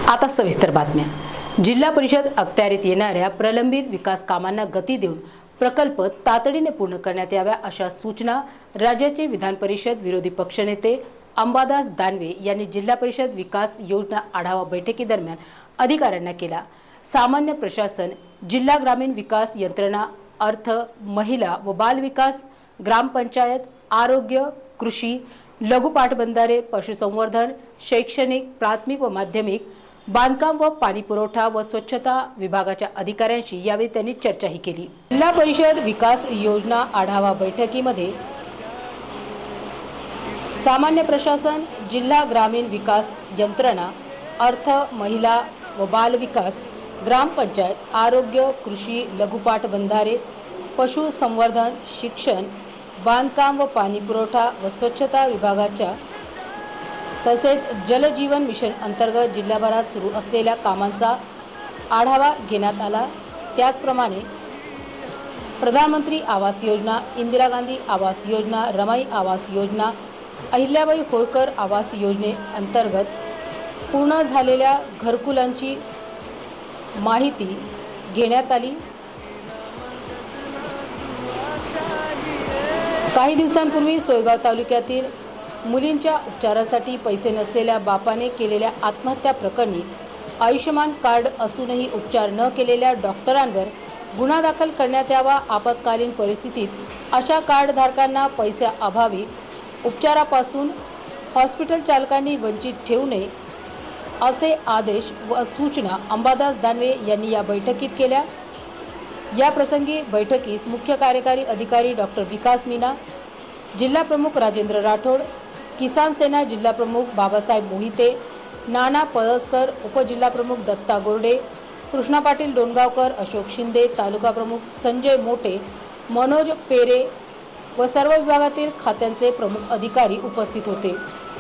आता सविस्तर बातम्या। जिल्हा परिषद अखत्यारीत येणाऱ्या प्रलंबित विकास कामांना गती देऊन प्रकल्प तातडीने पूर्ण करण्यात याव्या अशा सूचना राज्याचे विधान परिषद विरोधी पक्षनेते अंबादास दानवे यांनी जिल्हा परिषद विकास योजना आढावा बैठकीदरम्यान अधिकाऱ्यांना केला। सामान्य प्रशासन, जिल्हा ग्रामीण विकास यंत्रणा, अर्थ, महिला व बाल विकास, ग्रामपंचायत, आरोग्य, कृषी, लघु पाटबंधारे, पशुसंवर्धन, शैक्षणिक, प्राथमिक व माध्यमिक, बांधकाम व पाणी पुरवठा व स्वच्छता विभागाच्या अधिकाऱ्यांशी यावेळी त्यांनी चर्चाही केली। जिल्हा परिषद विकास योजना आढावा बैठकीमध्ये सामान्य प्रशासन, जिल्हा ग्रामीण विकास यंत्रणा, अर्थ, महिला व बाल विकास, ग्रामपंचायत, आरोग्य, कृषी, लघु पाटबंधारे, पशुसंवर्धन, शिक्षण, बांधकाम व पाणी पुरवठा व स्वच्छता विभागाच्या तसेच जल जीवन मिशन अंतर्गत जिल्हाभरात सुरू असलेल्या कामांचा आढावा घेण्यात आला। त्याचप्रमाणे प्रधानमंत्री आवास योजना, इंदिरा गांधी आवास योजना, रमाई आवास योजना, अहिल्याबाई होळकर आवास योजने अंतर्गत पूर्ण झालेल्या घरकुलांची माहिती घेण्यात आली। काही दिवसांपूर्वी सोयगाव तालुक्यातील मुलींच्या उपचारासाठी पैसे नसलेल्या बापाने केलेल्या आत्महत्या प्रकरणी आयुष्यमान कार्ड असूनही उपचार न केलेल्या डॉक्टरांवर गुन्हा दाखल करण्यात यावा। आपत्कालीन परिस्थितीत अशा कार्डधारकांना पैशाअभावी उपचारापासून हॉस्पिटल चालकांनी वंचित ठेवू नये असे आदेश व सूचना अंबादास दानवे यांनी या बैठकीत केल्या। या प्रसंगी बैठकीस मुख्य कार्यकारी अधिकारी डॉक्टर विकास मीना, जिल्हा प्रमुख राजेंद्र राठोड, किसान सेना जिल्हा प्रमुख बाबासाहेब मोहिते, नाना पळसकर, उपजिल्हा प्रमुख दत्ता गोरडे, कृष्णा पाटील डोणगावकर, अशोक शिंदे, तालुका प्रमुख संजय मोटे, मनोज पेरे व सर्व विभागातील खात्यांचे प्रमुख अधिकारी उपस्थित होते।